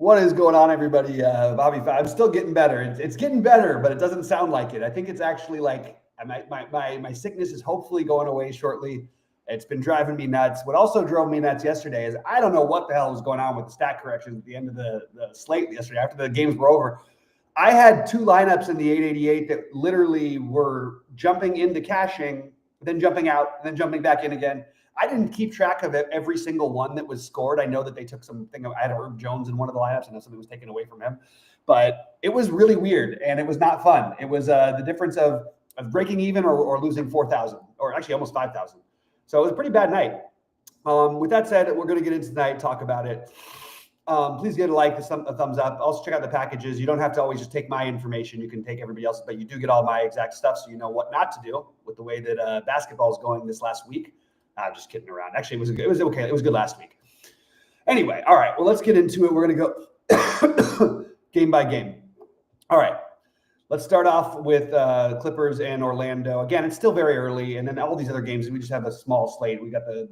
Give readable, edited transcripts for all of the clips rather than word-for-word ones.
What is going on, everybody? BobbyFi. I'm still getting better. It's getting better, but it doesn't sound like it. I think it's actually like my sickness is hopefully going away shortly. It's been driving me nuts. What also drove me nuts yesterday is I don't know what the hell was going on with the stat corrections at the end of the slate yesterday after the games were over. I had two lineups in the 888 that literally were jumping into caching, then jumping out, then jumping back in again. I didn't keep track of it, every single one that was scored. I know that they took something. I had Herb Jones in one of the lineups. I know something was taken away from him, but it was really weird and it was not fun. It was the difference of breaking even or losing 4,000, or actually almost 5,000. So it was a pretty bad night. With that said, we're going to get into tonight, talk about it. Please give a like, a thumbs up. Also check out the packages. You don't have to always just take my information. You can take everybody else's, but you do get all my exact stuff, so you know what not to do with the way that basketball is going this last week. Just kidding around. Actually, it was okay. It was good last week. Anyway, all right. Well, let's get into it. We're going to go game by game. All right. Let's start off with Clippers and Orlando. Again, it's still very early, and then all these other games, we just have a small slate. We got the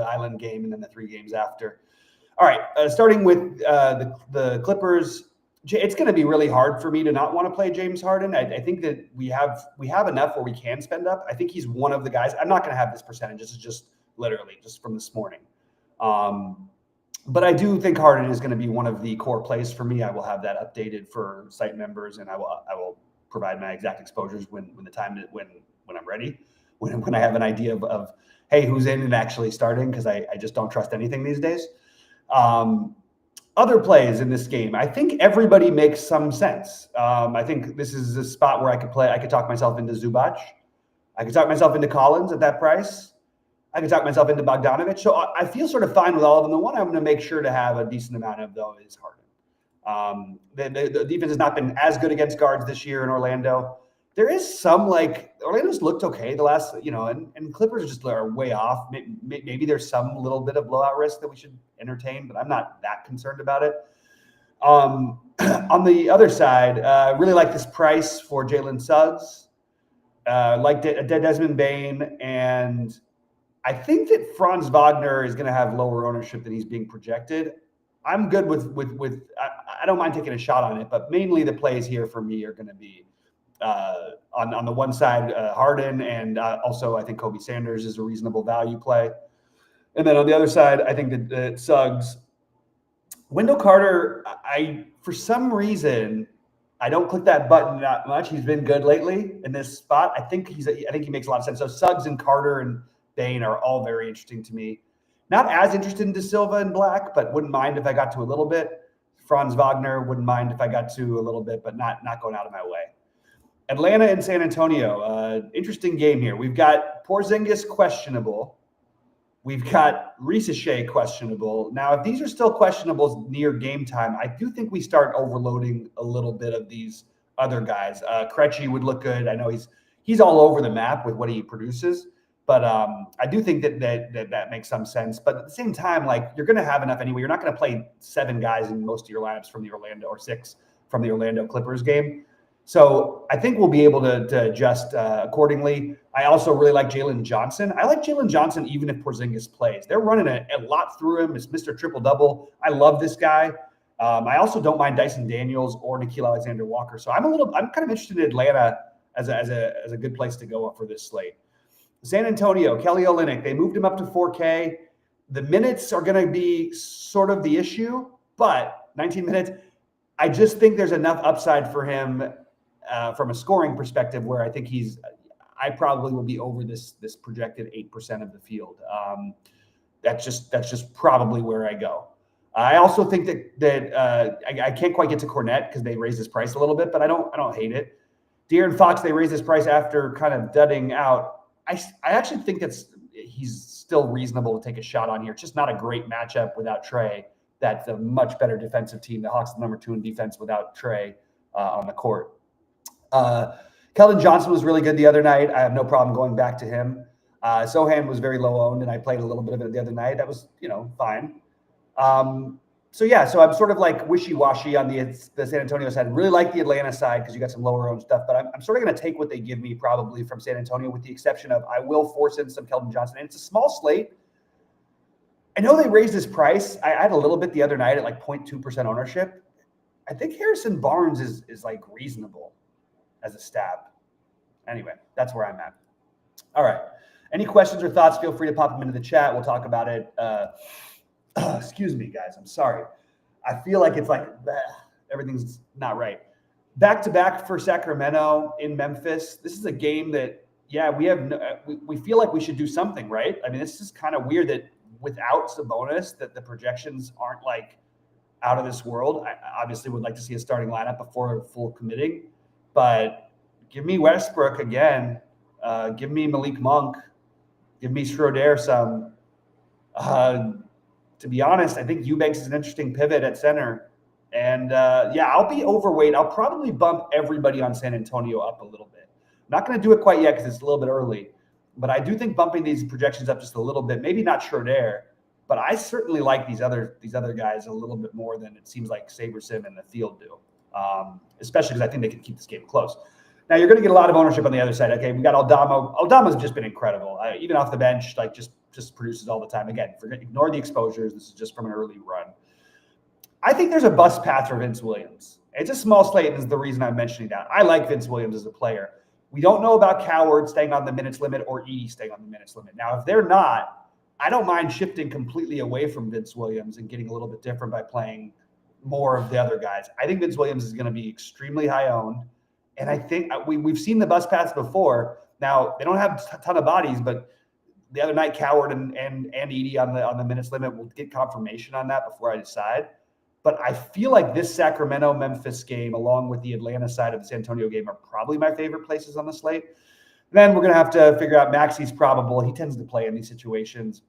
Island game, and then the three games after. All right. Starting with the Clippers. It's going to be really hard for me to not want to play James Harden. I think that we have enough where we can spend up. I think he's one of the guys. I'm not going to have this percentage. This is just literally just from this morning. But I do think Harden is going to be one of the core plays for me. I will have that updated for site members, and I will provide my exact exposures when I'm ready, when I have an idea of hey, who's in and actually starting, because I just don't trust anything these days. Other plays in this game, I think everybody makes some sense. I think this is a spot where I could talk myself into Zubac. I could talk myself into Collins at that price. I could talk myself into Bogdanovic. So I feel sort of fine with all of them. The one I'm going to make sure to have a decent amount of, though, is Harden. The defense has not been as good against guards this year in Orlando. There is some, Orlando's looked okay the last, and Clippers just are way off. Maybe there's some little bit of blowout risk that we should entertain, but I'm not that concerned about it. On the other side, I really like this price for Jalen Suggs. Like Desmond Bane, and I think that Franz Wagner is going to have lower ownership than he's being projected. I'm good with I don't mind taking a shot on it, but mainly the plays here for me are going to be on the one side, Harden, and also I think Kobe Sanders is a reasonable value play. And then on the other side, I think that Suggs. Wendell Carter, for some reason, I don't click that button that much. He's been good lately in this spot. I think he makes a lot of sense. So Suggs and Carter and Bane are all very interesting to me. Not as interested in De Silva and Black, but wouldn't mind if I got to a little bit. Franz Wagner wouldn't mind if I got to a little bit, but not going out of my way. Atlanta and San Antonio, interesting game here. We've got Porzingis questionable. We've got Risacher questionable. Now, if these are still questionables near game time, I do think we start overloading a little bit of these other guys. Krejci would look good. I know he's all over the map with what he produces, but I do think that makes some sense. But at the same time, you're going to have enough anyway. You're not going to play 7 guys in most of your lineups from the Orlando, or 6 from the Orlando Clippers game. So I think we'll be able to adjust accordingly. I also really like Jalen Johnson. I like Jalen Johnson even if Porzingis plays. They're running a lot through him. It's Mr. Triple-Double. I love this guy. I also don't mind Dyson Daniels or Nickeil Alexander-Walker. So I'm kind of interested in Atlanta as a good place to go for this slate. San Antonio, Kelly Olynyk, they moved him up to 4K. The minutes are going to be sort of the issue, but 19 minutes. I just think there's enough upside for him from a scoring perspective where I think I probably will be over this projected 8% of the field. That's just probably where I go. I also think that I can't quite get to Cornette because they raised his price a little bit, but I don't hate it. De'Aaron Fox, they raised his price after kind of dudding out. I actually think he's still reasonable to take a shot on here. It's just not a great matchup without Trey. That's a much better defensive team. The Hawks are number 2 in defense without Trey on the court. Keldon Johnson was really good the other night. I have no problem going back to him. Sohan was very low owned, and I played a little bit of it the other night. That was, fine. So I'm sort of wishy-washy on the San Antonio side. Really like the Atlanta side because you got some lower owned stuff, but I'm sort of going to take what they give me probably from San Antonio, with the exception of I will force in some Keldon Johnson. And it's a small slate. I know they raised his price. I had a little bit the other night at like 0.2% ownership. I think Harrison Barnes is like reasonable as a stab. Anyway, that's where I'm at. All right. Any questions or thoughts, feel free to pop them into the chat. We'll talk about it. Excuse me, guys. I'm sorry. I feel like it's like everything's not right. Back-to-back for Sacramento in Memphis. This is a game that, yeah, we feel like we should do something, right? I mean, this is kind of weird that without Sabonis, that the projections aren't like out of this world. I obviously would like to see a starting lineup before full committing, but give me Westbrook again. Give me Malik Monk. Give me Schroeder some. To be honest, I think Eubanks is an interesting pivot at center. And yeah, I'll be overweight. I'll probably bump everybody on San Antonio up a little bit. I'm not going to do it quite yet because it's a little bit early. But I do think bumping these projections up just a little bit, maybe not Schroeder, but I certainly like these other guys a little bit more than it seems like Sabersim and the field do, especially because I think they can keep this game close. Now, you're going to get a lot of ownership on the other side. Okay, we got Aldama. Aldama's just been incredible. Even off the bench, like just produces all the time. Again, ignore the exposures. This is just from an early run. I think there's a bust path for Vince Williams. It's a small slate, and is the reason I'm mentioning that. I like Vince Williams as a player. We don't know about Coward staying on the minutes limit or Edey staying on the minutes limit. Now, if they're not, I don't mind shifting completely away from Vince Williams and getting a little bit different by playing more of the other guys. I think Vince Williams is going to be extremely high owned. And I think we've seen the bus paths before. Now, they don't have a ton of bodies, but the other night, Coward and Edey on the minutes limit, will get confirmation on that before I decide. But I feel like this Sacramento-Memphis game, along with the Atlanta side of the San Antonio game, are probably my favorite places on the slate. Then we're going to have to figure out Maxi's probable. He tends to play in these situations.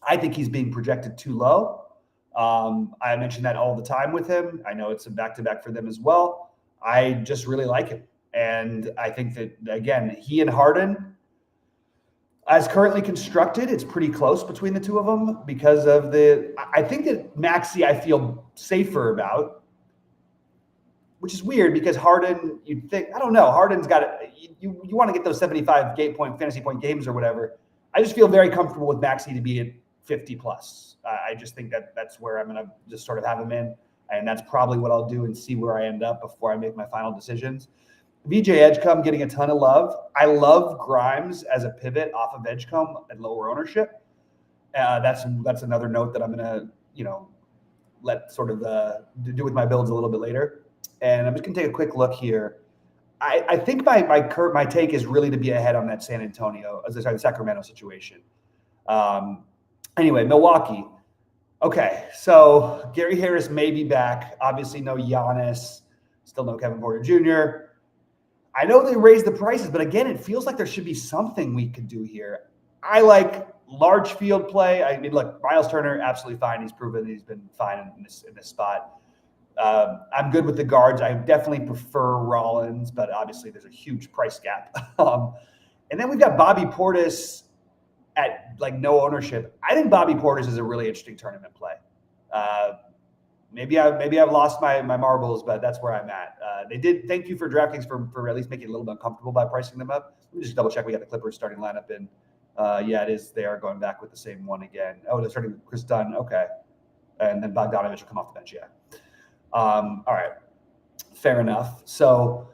I think he's being projected too low. I mention that all the time with him. I know it's a back-to-back for them as well. I just really like him. And I think that, again, he and Harden, as currently constructed, it's pretty close between the two of them because of I think that Maxi I feel safer about, which is weird because Harden, you'd think, I don't know, Harden's got it. You want to get those 75 fantasy point games or whatever. I just feel very comfortable with Maxi to be at 50 plus. I just think that's where I'm going to just sort of have him in. And that's probably what I'll do and see where I end up before I make my final decisions. VJ Edgecombe getting a ton of love. I love Grimes as a pivot off of Edgecombe at lower ownership. That's another note that I'm going to, let sort of do with my builds a little bit later. And I'm just going to take a quick look here. I think my take is really to be ahead on that Sacramento situation. Anyway, Milwaukee. Okay, so Gary Harris may be back. Obviously, no Giannis. Still no Kevin Porter Jr. I know they raised the prices, but again, it feels like there should be something we could do here. I like large field play. I mean, look, Miles Turner, absolutely fine. He's proven he's been fine in this spot. I'm good with the guards. I definitely prefer Rollins, but obviously there's a huge price gap. And then we've got Bobby Portis at like no ownership. I think Bobby Portis is a really interesting tournament play. Maybe I've lost my marbles, but that's where I'm at. They did. Thank you for DraftKings for at least making it a little bit uncomfortable by pricing them up. Let me just double check. We got the Clippers starting lineup in. Yeah, it is. They are going back with the same one again. Oh, they're starting with Chris Dunn. Okay, and then Bogdanovich will come off the bench. Yeah. All right. Fair enough. So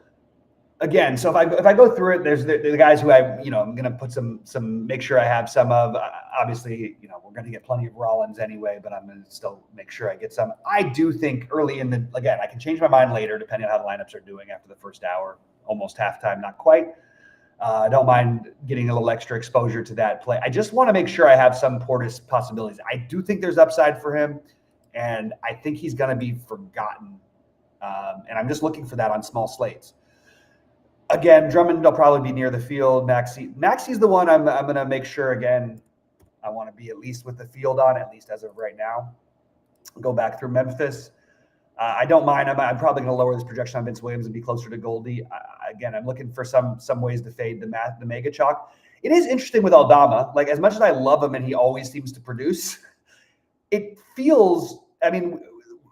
again, so if I go through it, there's the guys who I'm going to put some make sure I have some of. Obviously, we're going to get plenty of Rollins anyway, but I'm going to still make sure I get some. I do think early again, I can change my mind later depending on how the lineups are doing after the first hour, almost halftime, not quite. I don't mind getting a little extra exposure to that play. I just want to make sure I have some Portis possibilities. I do think there's upside for him, and I think he's going to be forgotten. And I'm just looking for that on small slates. Again, Drummond will probably be near the field. Maxi's the one I'm going to make sure, again, I want to be at least with the field on, at least as of right now. Go back through Memphis. I don't mind. I'm probably going to lower this projection on Vince Williams and be closer to Goldie. Again, I'm looking for some ways to fade the mega chalk. It is interesting with Aldama. Like, as much as I love him and he always seems to produce, it feels, I mean,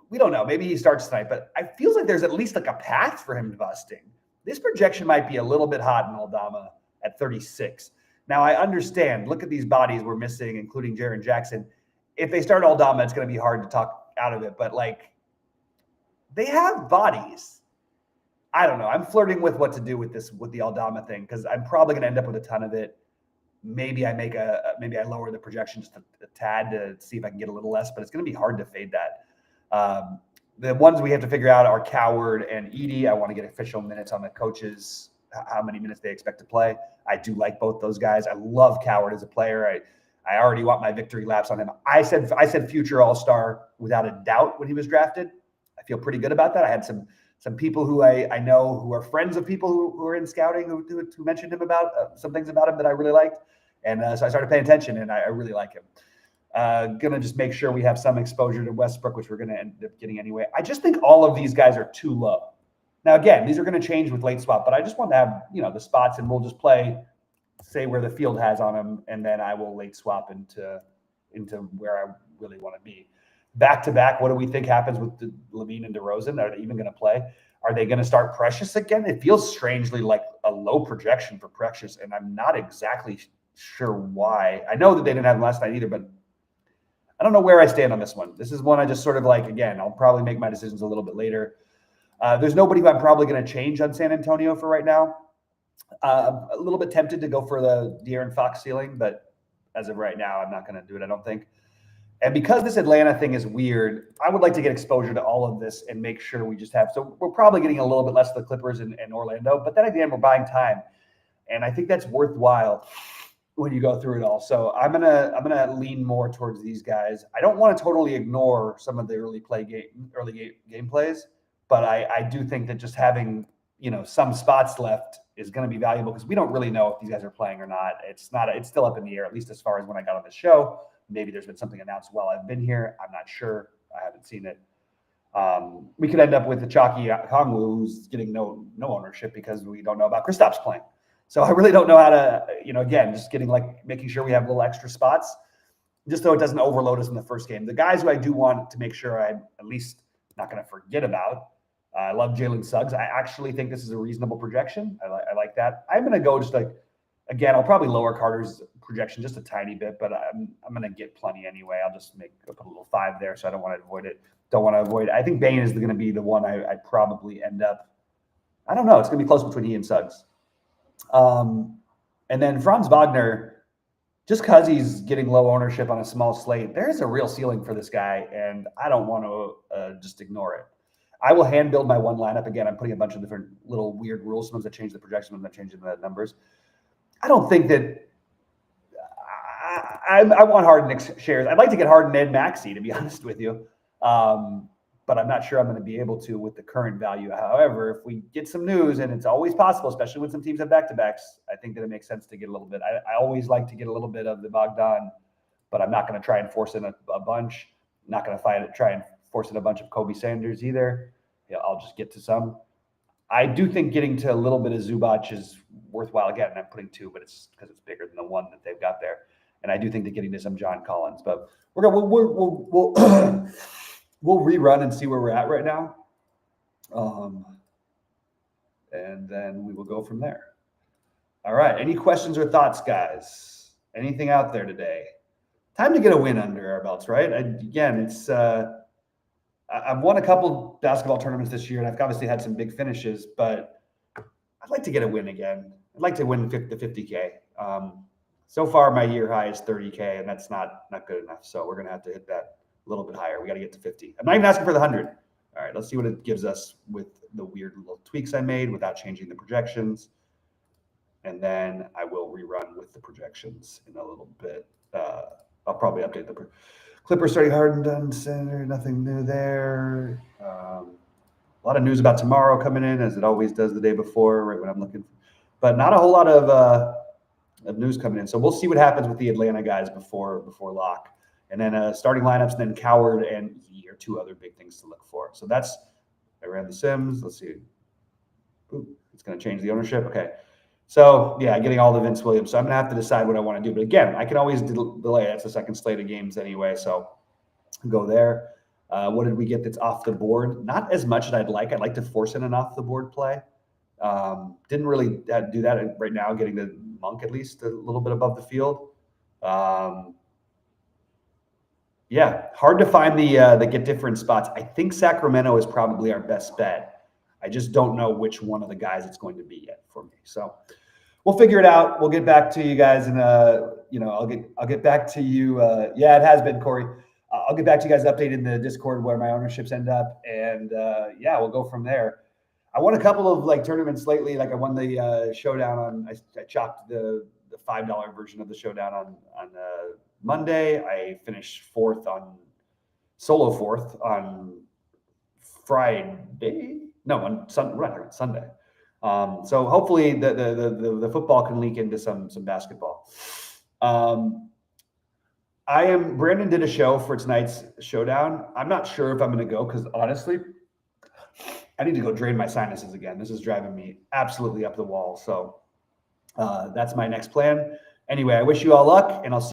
we don't know. Maybe he starts tonight, but it feels like there's at least like a path for him busting. This projection might be a little bit hot in Aldama at 36. Now, I understand. Look at these bodies we're missing, including Jaren Jackson. if they start Aldama, it's going to be hard to talk out of it. But like, they have bodies. I don't know. I'm flirting with what to do with the Aldama thing, because I'm probably going to end up with a ton of it. Maybe I maybe I lower the projection just a tad to see if I can get a little less, but it's going to be hard to fade that. The ones we have to figure out are Coward and Edie. I want to get official minutes on the coaches, how many minutes they expect to play. I do like both those guys. I love Coward as a player. I already want my victory laps on him. I said future All-Star without a doubt when he was drafted. I feel pretty good about that. I had some people who I know who are friends of people who are in scouting who mentioned him about some things about him that I really liked. And so I started paying attention, and I really like him. Going to just make sure we have some exposure to Westbrook, which we're going to end up getting anyway. I just think all of these guys are too low. Now, again, these are going to change with late swap, but I just want to have, the spots, and we'll just play, say, where the field has on them, and then I will late swap into where I really want to be. Back-to-back, what do we think happens with Levine and DeRozan? Are they even going to play? Are they going to start Precious again? It feels strangely like a low projection for Precious, and I'm not exactly sure why. I know that they didn't have him last night either, but I don't know where I stand on this one. This is one I just sort of like, again, I'll probably make my decisions a little bit later. There's nobody who I'm probably going to change on San Antonio for right now. A little bit tempted to go for the De'Aaron Fox ceiling, but as of right now, I'm not going to do it, I don't think. And because this Atlanta thing is weird, I would like to get exposure to all of this and make sure we just have. So we're probably getting a little bit less of the Clippers and Orlando, but then again, we're buying time, and I think that's worthwhile when you go through it all. So I'm gonna lean more towards these guys. I don't want to totally ignore some of the early game plays, but I do think that just having some spots left is going to be valuable, because we don't really know if these guys are playing or not. It's still up in the air, at least as far as when I got on this show. Maybe there's been something announced while I've been here. I'm not sure. I haven't seen it. We could end up with the Chalky Kongwu, who's getting no ownership because we don't know about Kristaps playing. So I really don't know how to, again, just making sure we have little extra spots, just so it doesn't overload us in the first game. The guys who I do want to make sure I'm at least not going to forget about, I love Jalen Suggs. I actually think this is a reasonable projection. I like that. I'm going to go just again, I'll probably lower Carter's projection just a tiny bit, but I'm going to get plenty anyway. I'll just put a little 5 there, so I don't want to avoid it. I think Bane is going to be the one I probably end up. I don't know. It's going to be close between he and Suggs. And then Franz Wagner, just because he's getting low ownership on a small slate, there's a real ceiling for this guy, and I don't want to just ignore it. I will hand build my one lineup. Again, I'm putting a bunch of different little weird rules. Sometimes I change the projection, sometimes I change the numbers. I don't think that I want Harden shares. I'd like to get Harden and Maxey, to be honest with you. But I'm not sure I'm going to be able to with the current value. However, if we get some news, and it's always possible, especially when some teams have back-to-backs, I think that it makes sense to get a little bit. I always like to get a little bit of the Bogdan, but I'm not going to try and force in a bunch. I'm not going to try and force in a bunch of Kobe Sanders either. I'll just get to some. I do think getting to a little bit of Zubac is worthwhile. Again, I'm putting 2, but it's because it's bigger than the one that they've got there. And I do think that getting to some John Collins, but we'll rerun and see where we're at right now. And then we will go from there. All right. Any questions or thoughts, guys? Anything out there today? Time to get a win under our belts, right? It's I've won a couple basketball tournaments this year, and I've obviously had some big finishes, but I'd like to get a win again. I'd like to win the 50K. So far, my year high is 30K, and that's not good enough. So we're going to have to hit that a little bit higher. We got to get to 50. I'm not even asking for the 100. All right, let's see what it gives us with the weird little tweaks I made without changing the projections. And then I will rerun with the projections in a little bit. I'll probably update the Clippers starting Harden done center. Nothing new there. A lot of news about tomorrow coming in, as it always does the day before, right when I'm looking. But not a whole lot of news coming in. So we'll see what happens with the Atlanta guys before lock. And then starting lineups, and then Coward and E are 2 other big things to look for. So that's, I ran the Sims. Let's see. Ooh, it's going to change the ownership. Okay. So, yeah, getting all the Vince Williams. So I'm going to have to decide what I want to do. But again, I can always delay. That's the second slate of games anyway. So go there. What did we get that's off the board? Not as much as I'd like. I'd like to force in an off-the-board play. Didn't really do that right now, getting the Monk at least a little bit above the field. Yeah, hard to find the get different spots. I think Sacramento is probably our best bet. I just don't know which one of the guys it's going to be yet for me. So we'll figure it out. We'll get back to you guys, and I'll get back to you. Yeah, it has been, Corey. I'll get back to you guys updated in the Discord where my ownerships end up, and yeah, we'll go from there. I won a couple of like tournaments lately. Like I won the showdown on. I chopped the $5 version of the showdown on Monday. I finished solo fourth on Friday. No, on Sunday. So hopefully the football can leak into some basketball. Brandon did a show for tonight's showdown. I'm not sure if I'm going to go because honestly, I need to go drain my sinuses again. This is driving me absolutely up the wall. So that's my next plan. Anyway, I wish you all luck, and I'll see